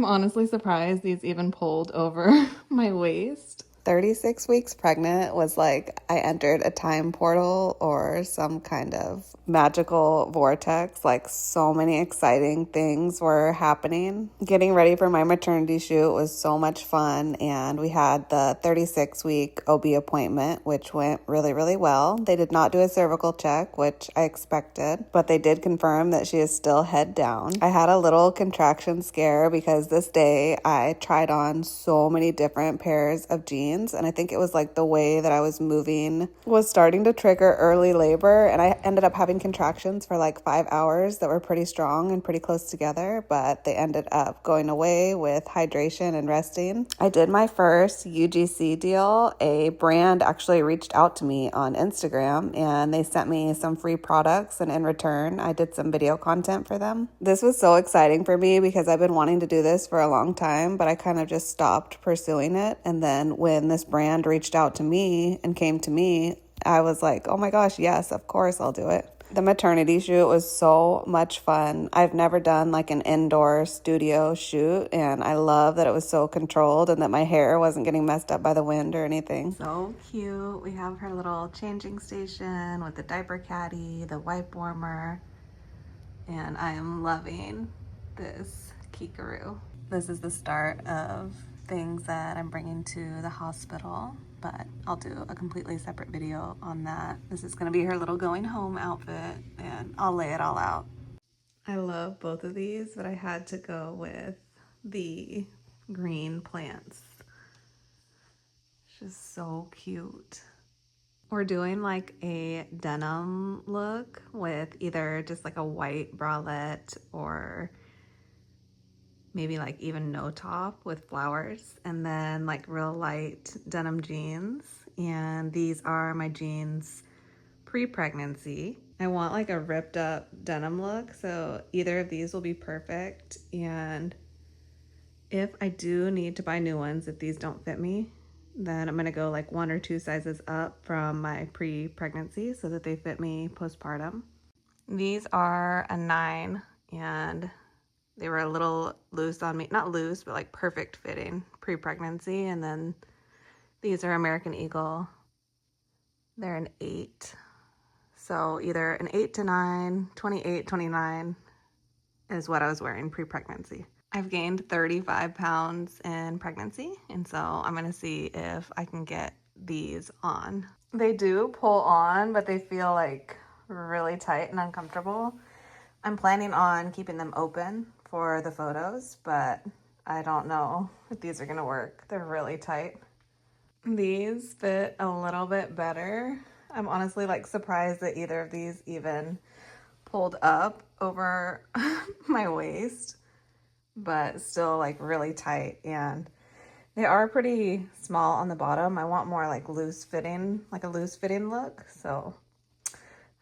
I'm honestly surprised these even pulled over my waist. 36 weeks pregnant was like I entered a time portal or some kind of magical vortex. Like, so many exciting things were happening. Getting ready for my maternity shoot was so much fun, and we had the 36-week OB appointment, which went really, really well. They did not do a cervical check, which I expected, but they did confirm that she is still head down. I had a little contraction scare because this day I tried on so many different pairs of jeans, and I think it was like the way that I was moving was starting to trigger early labor, and I ended up having contractions for like 5 hours that were pretty strong and pretty close together, but they ended up going away with hydration and resting. I did my first UGC deal. A brand actually reached out to me on Instagram, and they sent me some free products, and in return I did some video content for them. This was so exciting for me because I've been wanting to do this for a long time, but I kind of just stopped pursuing it. And then when this brand reached out to me and came to me, I was like, oh my gosh, yes, of course I'll do it. The maternity shoot was so much fun. I've never done like an indoor studio shoot, and I love that it was so controlled and that my hair wasn't getting messed up by the wind or anything. So cute. We have her little changing station with the diaper caddy, the wipe warmer, and I am loving this kikaroo. This is the start of things that I'm bringing to the hospital, but I'll do a completely separate video on that. This is gonna be her little going home outfit, and I'll lay it all out. I love both of these, but I had to go with the green plants. It's just so cute. We're doing like a denim look with either just like a white bralette or maybe like even no top with flowers, and then like real light denim jeans. And these are my jeans pre-pregnancy. I want like a ripped up denim look, so either of these will be perfect. And if I do need to buy new ones, if these don't fit me, then I'm gonna go like 1 or 2 sizes up from my pre-pregnancy so that they fit me postpartum. These are a 9, and they were a little loose on me. Not loose, but like perfect fitting pre-pregnancy. And then these are American Eagle. They're an 8. So either an 8 to 9, 28, 29 is what I was wearing pre-pregnancy. I've gained 35 pounds in pregnancy, and so I'm gonna see if I can get these on. They do pull on, but they feel like really tight and uncomfortable. I'm planning on keeping them open for the photos, but I don't know if these are gonna work. They're really tight. These fit a little bit better. I'm honestly like surprised that either of these even pulled up over my waist, but still like really tight, and they are pretty small on the bottom. I want more like loose fitting, like a loose fitting look. So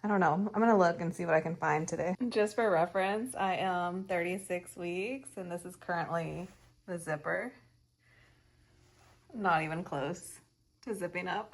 I don't know. I'm gonna look and see what I can find today. Just for reference, I am 36 weeks, and this is currently the zipper. Not even close to zipping up.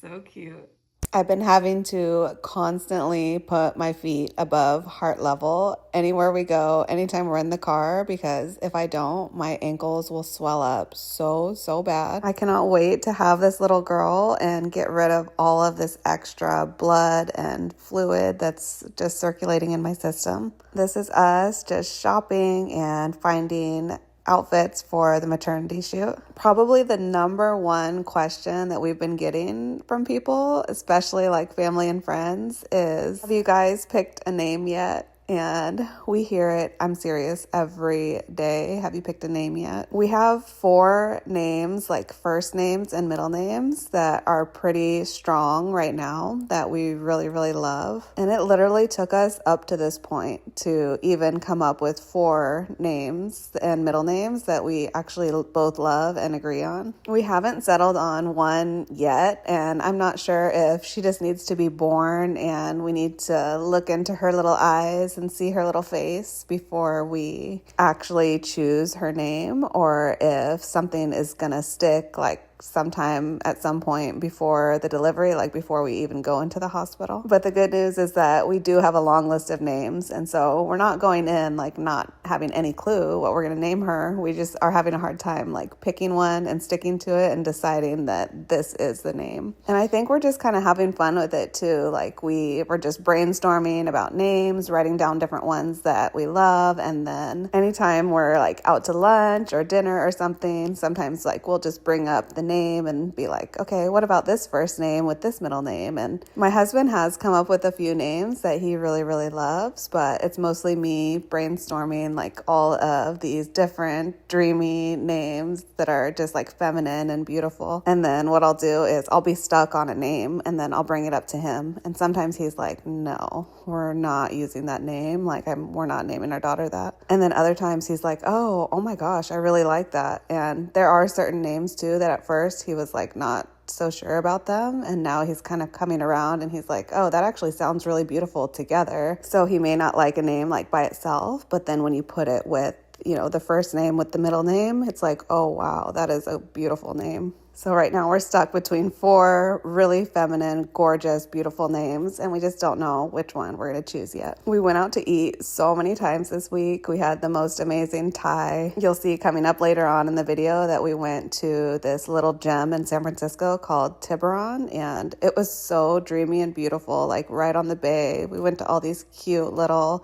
So cute. I've been having to constantly put my feet above heart level anywhere we go, anytime we're in the car, because if I don't, my ankles will swell up so bad. I cannot wait to have this little girl and get rid of all of this extra blood and fluid that's just circulating in my system. This is us just shopping and finding outfits for the maternity shoot. Probably the number one question that we've been getting from people, especially like family and friends, is, have you guys picked a name yet? And we hear it, I'm serious, every day. Have you picked a name yet? We have 4 names, like first names and middle names, that are pretty strong right now that we really love. And it literally took us up to this point to even come up with 4 names and middle names that we actually both love and agree on. We haven't settled on one yet, and I'm not sure if she just needs to be born and we need to look into her little eyes and see her little face before we actually choose her name, or if something is gonna stick like sometime at some point before the delivery, like before we even go into the hospital. But the good news is that we do have a long list of names, and so we're not going in like not having any clue what we're going to name her. We just are having a hard time like picking one and sticking to it and deciding that this is the name. And I think we're just kind of having fun with it too. Like we were just brainstorming about names, writing down different ones that we love, and then anytime we're like out to lunch or dinner or something, sometimes like we'll just bring up the name and be like, okay, what about this first name with this middle name? And my husband has come up with a few names that he really, really loves, but it's mostly me brainstorming like all of these different dreamy names that are just like feminine and beautiful. And then what I'll do is I'll be stuck on a name and then I'll bring it up to him. And sometimes he's like, no, we're not using that name. Like we're not naming our daughter that. And then other times he's like, oh my gosh, I really like that. And there are certain names too that at first he was like not so sure about them, and now he's kind of coming around and he's like, oh, that actually sounds really beautiful together. So he may not like a name like by itself, but then when you put it with, you know, the first name with the middle name, it's like, oh wow, that is a beautiful name. So right now we're stuck between 4 really feminine, gorgeous, beautiful names, and we just don't know which one we're going to choose yet. We went out to eat so many times this week. We had the most amazing Thai. You'll see coming up later on in the video that we went to this little gem in San Francisco called Tiburon, and it was so dreamy and beautiful, like right on the bay. We went to all these cute little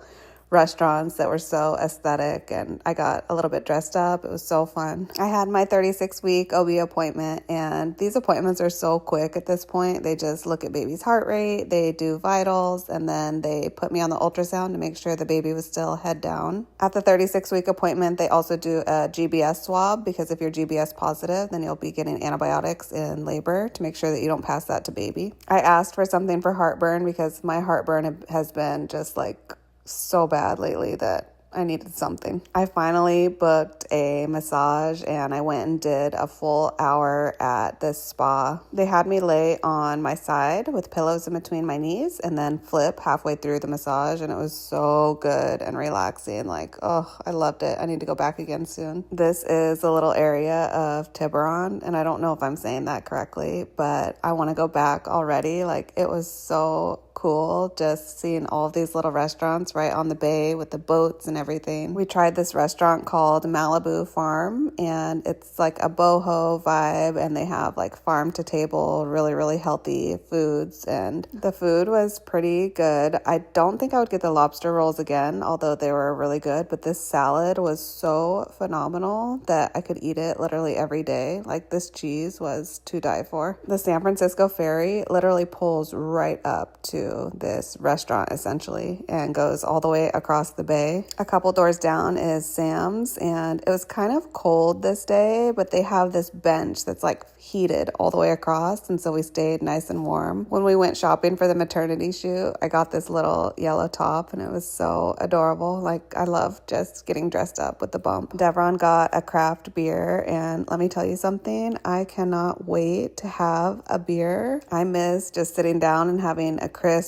restaurants that were so aesthetic, and I got a little bit dressed up. It was so fun. I had my 36-week OB appointment, and these appointments are so quick at this point. They just look at baby's heart rate, they do vitals, and then they put me on the ultrasound to make sure the baby was still head down. At the 36-week appointment, they also do a GBS swab, because if you're GBS positive, then you'll be getting antibiotics in labor to make sure that you don't pass that to baby. I asked for something for heartburn because my heartburn has been just like so bad lately that I needed something. I finally booked a massage and I went and did a full hour at this spa. They had me lay on my side with pillows in between my knees and then flip halfway through the massage, and it was so good and relaxing. Like, oh, I loved it. I need to go back again soon. This is a little area of Tiburon, and I don't know if I'm saying that correctly, but I want to go back already. Like, it was so cool just seeing all of these little restaurants right on the bay with the boats and everything. We tried this restaurant called Malibu Farm, and it's like a boho vibe, and they have like farm to table, really, really healthy foods, and the food was pretty good. I don't think I would get the lobster rolls again, although they were really good, but this salad was so phenomenal that I could eat it literally every day. Like, this cheese was to die for. The San Francisco ferry literally pulls right up to this restaurant essentially and goes all the way across the bay. A couple doors down is Sam's, and it was kind of cold this day, but they have this bench that's like heated all the way across, and so we stayed nice and warm. When we went shopping for the maternity shoot, I got this little yellow top, and it was so adorable. Like, I love just getting dressed up with the bump. Devron got a craft beer, and let me tell you something, I cannot wait to have a beer. I miss just sitting down and having a crisp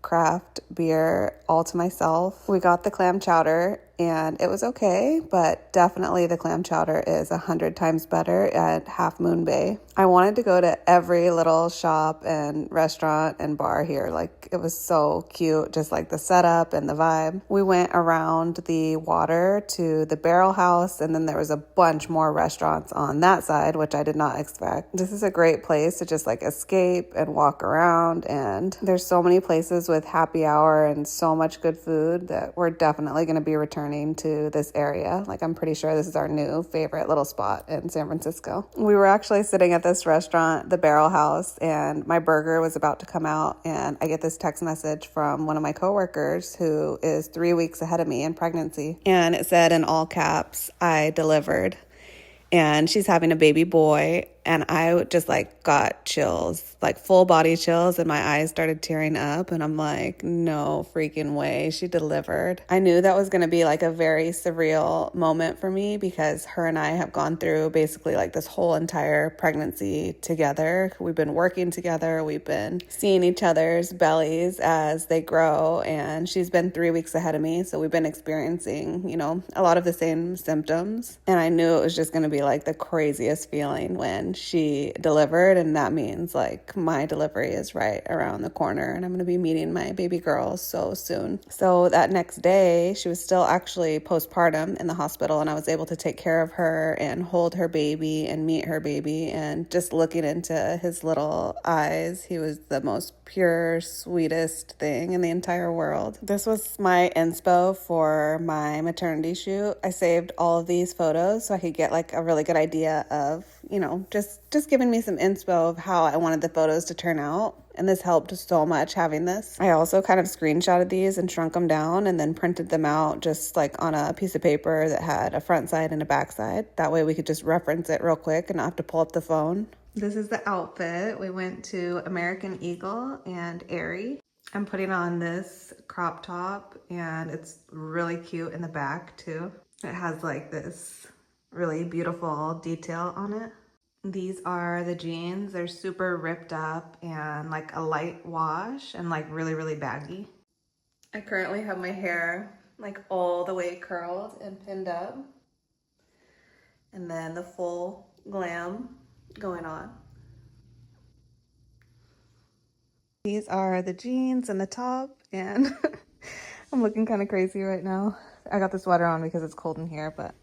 craft beer all to myself. We got the clam chowder, and it was okay, but definitely the clam chowder is 100 times better at Half Moon Bay. I wanted to go to every little shop and restaurant and bar here. Like, it was so cute, just like the setup and the vibe. We went around the water to the Barrel House, and then there was a bunch more restaurants on that side, which I did not expect. This is a great place to just like escape and walk around, and there's so many places with happy hour and so much good food that we're definitely going to be returning to this area. Like, I'm pretty sure this is our new favorite little spot in San Francisco. We were actually sitting at this restaurant, the Barrel House, and my burger was about to come out, and I get this text message from one of my coworkers who is 3 weeks ahead of me in pregnancy, and it said in all caps, "I delivered," and she's having a baby boy. And I just like got chills, like full body chills, and my eyes started tearing up, and I'm like, no freaking way, she delivered. I knew that was going to be like a very surreal moment for me, because her and I have gone through basically like this whole entire pregnancy together. We've been working together, we've been seeing each other's bellies as they grow, and she's been 3 weeks ahead of me, so we've been experiencing, you know, a lot of the same symptoms. And I knew it was just going to be like the craziest feeling when and she delivered, and that means like my delivery is right around the corner, and I'm going to be meeting my baby girl so soon. So that next day, she was still actually postpartum in the hospital, and I was able to take care of her and hold her baby and meet her baby. And just looking into his little eyes, he was the most pure, sweetest thing in the entire world. This was my inspo for my maternity shoot. I saved all of these photos so I could get like a really good idea of, just giving me some inspo of how I wanted the photos to turn out. And this helped so much having this. I also kind of screenshotted these and shrunk them down and then printed them out just like on a piece of paper that had a front side and a back side. That way we could just reference it real quick and not have to pull up the phone. This is the outfit. We went to American Eagle and Aerie. I'm putting on this crop top, and it's really cute in the back too. It has like this really beautiful detail on it. These are the jeans. They're super ripped up and like a light wash and like really, really baggy. I currently have my hair like all the way curled and pinned up. And then the full glam going on. These are the jeans and the top, and I'm looking kind of crazy right now. I got the sweater on because it's cold in here, but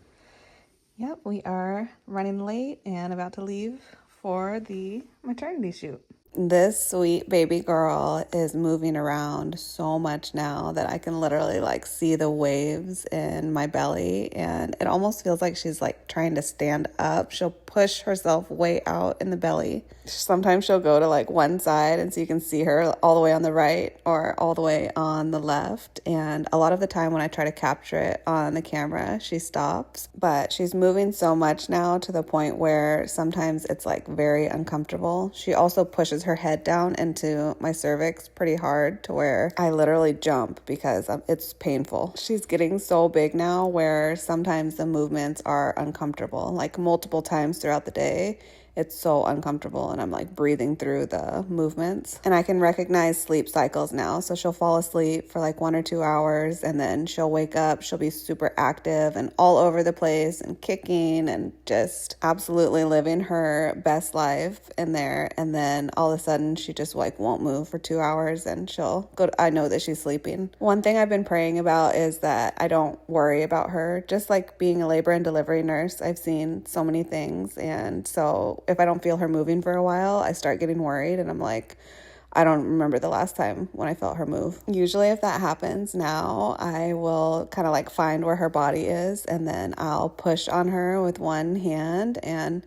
yep, we are running late and about to leave for the maternity shoot. This sweet baby girl is moving around so much now that I can literally like see the waves in my belly, and it almost feels like she's like trying to stand up. She'll push herself way out in the belly. Sometimes she'll go to like one side, and so you can see her all the way on the right or all the way on the left. And a lot of the time when I try to capture it on the camera, she stops. But she's moving so much now to the point where sometimes it's like very uncomfortable. She also pushes her head down into my cervix pretty hard to where I literally jump because it's painful. She's getting so big now where sometimes the movements are uncomfortable, like multiple times throughout the day. It's so uncomfortable, and I'm like breathing through the movements. And I can recognize sleep cycles now. So she'll fall asleep for like 1 or 2 hours, and then she'll wake up. She'll be super active and all over the place and kicking and just absolutely living her best life in there. And then all of a sudden she just like won't move for 2 hours, and she'll go I know that she's sleeping. One thing I've been praying about is that I don't worry about her. Just like being a labor and delivery nurse, I've seen so many things, and so if I don't feel her moving for a while, I start getting worried, and I'm like, I don't remember the last time when I felt her move. Usually if that happens now, I will kind of like find where her body is, and then I'll push on her with one hand and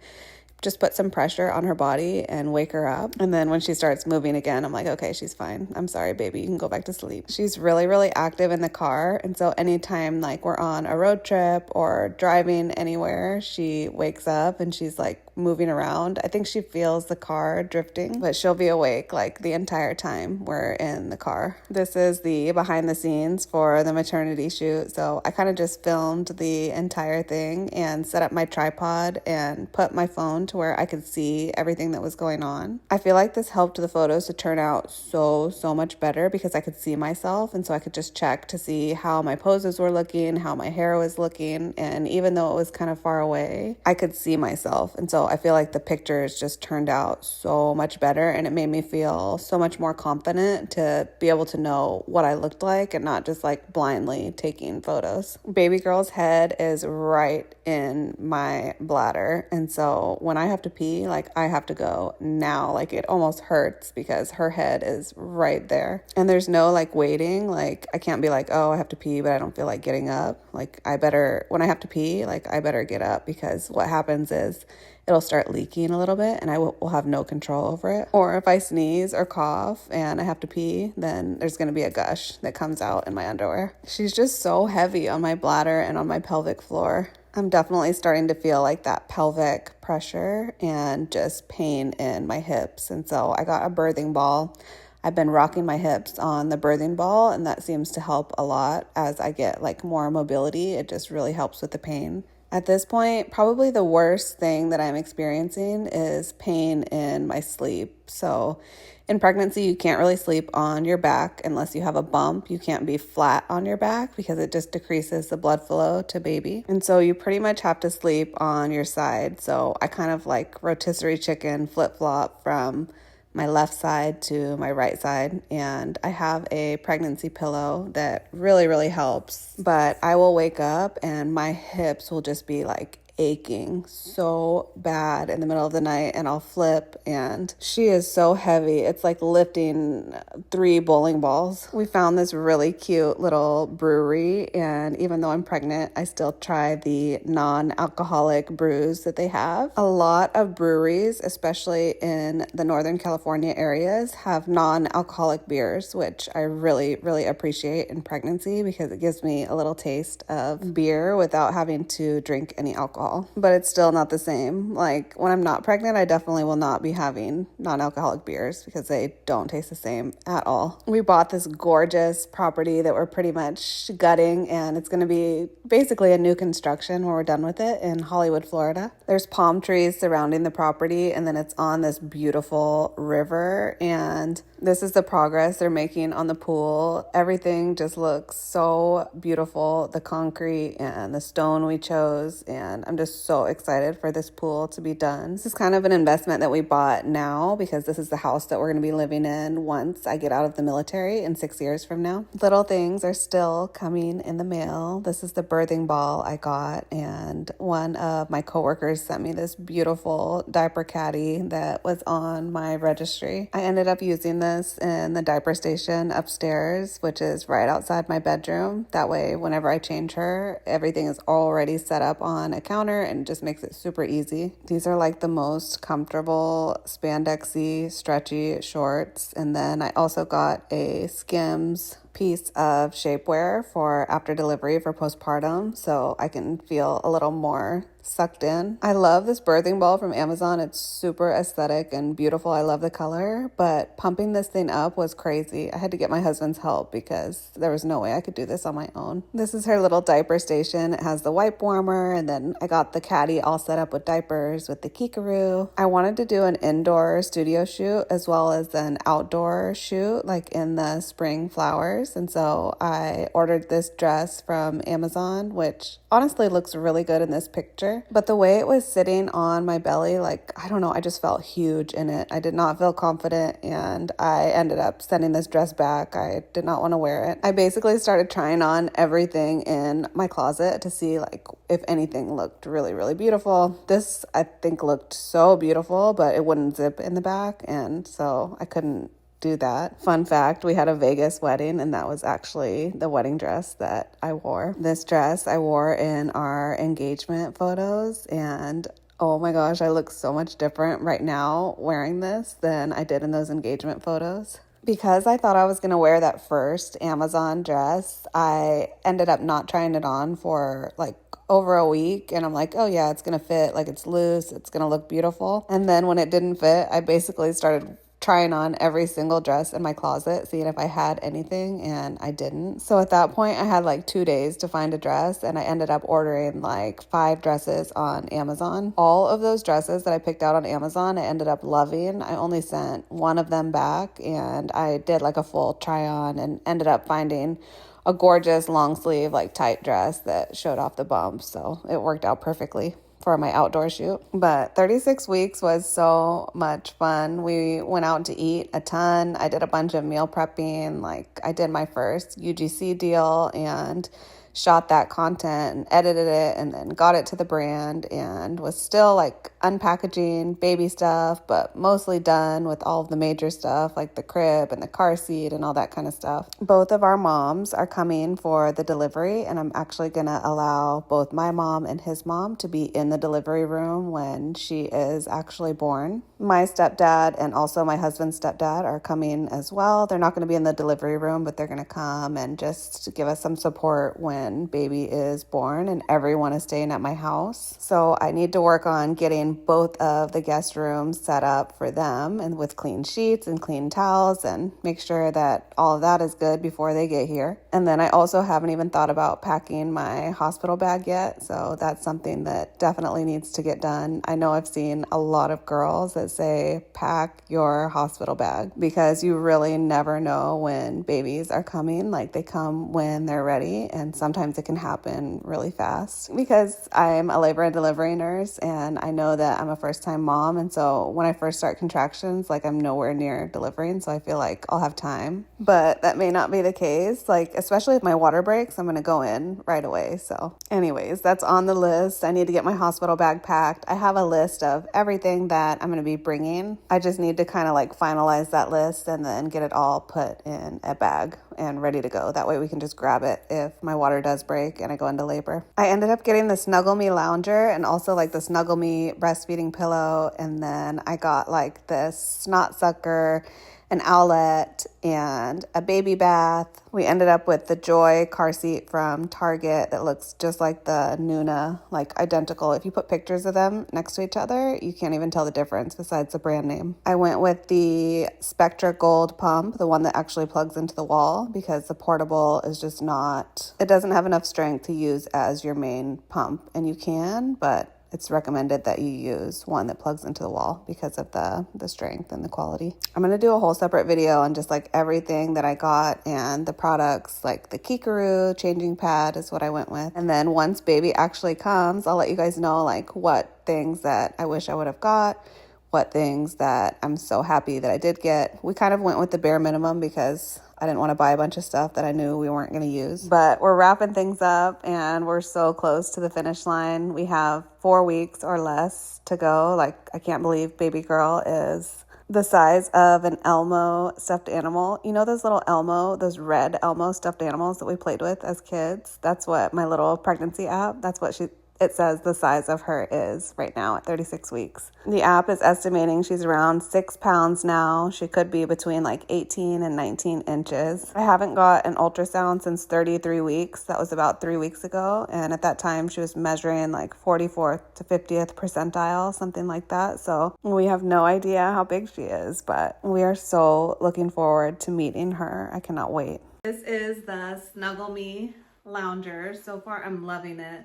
just put some pressure on her body and wake her up. And then when she starts moving again, I'm like, okay, she's fine. I'm sorry, baby. You can go back to sleep. She's really, really active in the car. And so anytime like we're on a road trip or driving anywhere, she wakes up and she's like moving around. I think she feels the car drifting, but she'll be awake like the entire time we're in the car. This is the behind the scenes for the maternity shoot. So I kind of just filmed the entire thing and set up my tripod and put my phone to where I could see everything that was going on. I feel like this helped the photos to turn out so much better because I could see myself, and so I could just check to see how my poses were looking, how my hair was looking, and even though it was kind of far away, I could see myself. And so I feel like the pictures just turned out so much better, and it made me feel so much more confident to be able to know what I looked like and not just like blindly taking photos. Baby girl's head is right in my bladder, and so when I have to pee, like I have to go now. Like it almost hurts because her head is right there, and there's no like waiting. Like I can't be like, oh, I have to pee but I don't feel like getting up. Like when I have to pee, like I better get up, because what happens is it'll start leaking a little bit and I will have no control over it. Or if I sneeze or cough and I have to pee, then there's going to be a gush that comes out in my underwear. She's just so heavy on my bladder and on my pelvic floor. I'm definitely starting to feel like that pelvic pressure and just pain in my hips. And so I got a birthing ball. I've been rocking my hips on the birthing ball, and that seems to help a lot as I get like more mobility. It just really helps with the pain. At this point, probably the worst thing that I'm experiencing is pain in my sleep. So in pregnancy, you can't really sleep on your back unless you have a bump. You can't be flat on your back because it just decreases the blood flow to baby. And so you pretty much have to sleep on your side. So I kind of like rotisserie chicken flip-flop from my left side to my right side, and I have a pregnancy pillow that really helps. But I will wake up and my hips will just be like aching so bad in the middle of the night, and I'll flip, and she is so heavy. It's like lifting 3 bowling balls. We found this really cute little brewery, and even though I'm pregnant, I still try the non-alcoholic brews that they have. A lot of breweries, especially in the Northern California areas, have non-alcoholic beers, which I really appreciate in pregnancy because it gives me a little taste of beer without having to drink any alcohol. But it's still not the same. Like when I'm not pregnant, I definitely will not be having non-alcoholic beers because they don't taste the same at all. We bought this gorgeous property that we're pretty much gutting, and it's going to be basically a new construction when we're done with it in Hollywood, Florida. There's palm trees surrounding the property, and then it's on this beautiful river, and this is the progress they're making on the pool. Everything just looks so beautiful. The concrete and the stone we chose, and I'm just so excited for this pool to be done. This is kind of an investment that we bought now because this is the house that we're going to be living in once I get out of the military in 6 years from now. Little things are still coming in the mail. This is the birthing ball I got, and one of my coworkers sent me this beautiful diaper caddy that was on my registry. I ended up using this in the diaper station upstairs, which is right outside my bedroom. That way, whenever I change her, everything is already set up on a counter and just makes it super easy. These are like the most comfortable spandexy, stretchy shorts. And then I also got a Skims piece of shapewear for after delivery for postpartum, so I can feel a little more sucked in. I love this birthing ball from Amazon. It's super aesthetic and beautiful. I love the color, but pumping this thing up was crazy. I had to get my husband's help because there was no way I could do this on my own. This is her little diaper station. It has the wipe warmer, and then I got the caddy all set up with diapers with the kikaroo. I wanted to do an indoor studio shoot as well as an outdoor shoot, like in the spring flowers. And so I ordered this dress from Amazon, which honestly looks really good in this picture. But the way it was sitting on my belly, like, I don't know, I just felt huge in it. I did not feel confident, and I ended up sending this dress back. I did not want to wear it. I basically started trying on everything in my closet to see like if anything looked really beautiful. This I think looked so beautiful, but it wouldn't zip in the back, and so I couldn't do that. Fun fact, we had a Vegas wedding, and that was actually the wedding dress that I wore. This dress I wore in our engagement photos, and oh my gosh, I look so much different right now wearing this than I did in those engagement photos. Because I thought I was going to wear that first Amazon dress, I ended up not trying it on for like over a week, and I'm like, oh yeah, it's going to fit, like it's loose, it's going to look beautiful. And then when it didn't fit, I basically started trying on every single dress in my closet, seeing if I had anything, and I didn't. So at that point, I had like 2 days to find a dress, and I ended up ordering like 5 dresses on Amazon. All of those dresses that I picked out on Amazon, I ended up loving. I only sent one of them back, and I did like a full try on and ended up finding a gorgeous long sleeve, like tight dress that showed off the bumps. So it worked out perfectly for my outdoor shoot. But 36 weeks was so much fun. We went out to eat a ton. I did a bunch of meal prepping. Like I did my first UGC deal and shot that content and edited it and then got it to the brand, and was still like unpackaging baby stuff, but mostly done with all of the major stuff like the crib and the car seat and all that kind of stuff. Both of our moms are coming for the delivery, and I'm actually gonna allow both my mom and his mom to be in the delivery room when she is actually born. My stepdad and also my husband's stepdad are coming as well. They're not going to be in the delivery room, but they're going to come and just give us some support when when baby is born and everyone is staying at my house. So I need to work on getting both of the guest rooms set up for them and with clean sheets and clean towels and make sure that all of that is good before they get here. And then I also haven't even thought about packing my hospital bag yet. So that's something that definitely needs to get done. I know I've seen a lot of girls that say pack your hospital bag because you really never know when babies are coming. Like they come when they're ready, and sometimes it can happen really fast because I'm a labor and delivery nurse and I know that I'm a first-time mom, and so when I first start contractions, like I'm nowhere near delivering, so I feel like I'll have time. But that may not be the case, like especially if my water breaks, I'm gonna go in right away. So anyways, that's on the list. I need to get my hospital bag packed. I have a list of everything that I'm gonna be bringing. I just need to kind of like finalize that list and then get it all put in a bag and ready to go. That way we can just grab it if my water does break and I go into labor. I ended up getting the Snuggle Me lounger and also like the Snuggle Me breastfeeding pillow, and then I got like this snot sucker, an owlet, and a baby bath. We ended up with the Joy car seat from Target that looks just like the Nuna, like identical. If you put pictures of them next to each other, you can't even tell the difference besides the brand name. I went with the Spectra Gold pump, the one that actually plugs into the wall, because the portable is just not, it doesn't have enough strength to use as your main pump. And you can, but it's recommended that you use one that plugs into the wall because of the strength and the quality. I'm going to do a whole separate video on just like everything that I got and the products, like the Kikaroo changing pad is what I went with. And then once baby actually comes, I'll let you guys know like what things that I wish I would have got, what things that I'm so happy that I did get. We kind of went with the bare minimum because I didn't want to buy a bunch of stuff that I knew we weren't going to use. But we're wrapping things up and we're so close to the finish line. We have 4 weeks or less to go. Like, I can't believe baby girl is the size of an Elmo stuffed animal. You know those little Elmo, those red Elmo stuffed animals that we played with as kids? That's what my little pregnancy app, that's what it says the size of her is right now at 36 weeks. The app is estimating she's around 6 pounds now. She could be between like 18 and 19 inches. I haven't got an ultrasound since 33 weeks. That was about 3 weeks ago. And at that time, she was measuring like 44th to 50th percentile, something like that. So we have no idea how big she is, but we are so looking forward to meeting her. I cannot wait. This is the Snuggle Me lounger. So far, I'm loving it.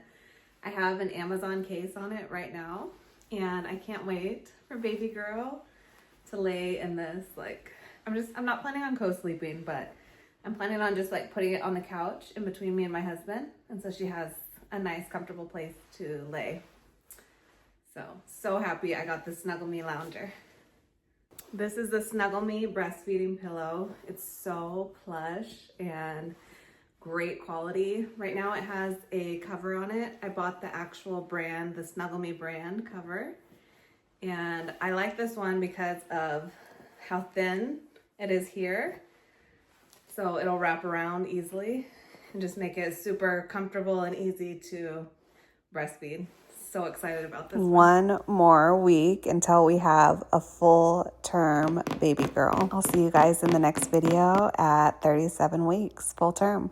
I have an Amazon case on it right now, and I can't wait for baby girl to lay in this. Like, I'm not planning on co-sleeping, but I'm planning on just like putting it on the couch in between me and my husband. And so she has a nice, comfortable place to lay. So happy I got the Snuggle Me lounger. This is the Snuggle Me breastfeeding pillow. It's so plush and great quality. Right now it has a cover on it. I bought the actual brand, the Snuggle Me brand cover. And I like this one because of how thin it is here. So it'll wrap around easily and just make it super comfortable and easy to breastfeed. So excited about this one more week until we have a full-term baby girl. I'll see you guys in the next video at 37 weeks, full term.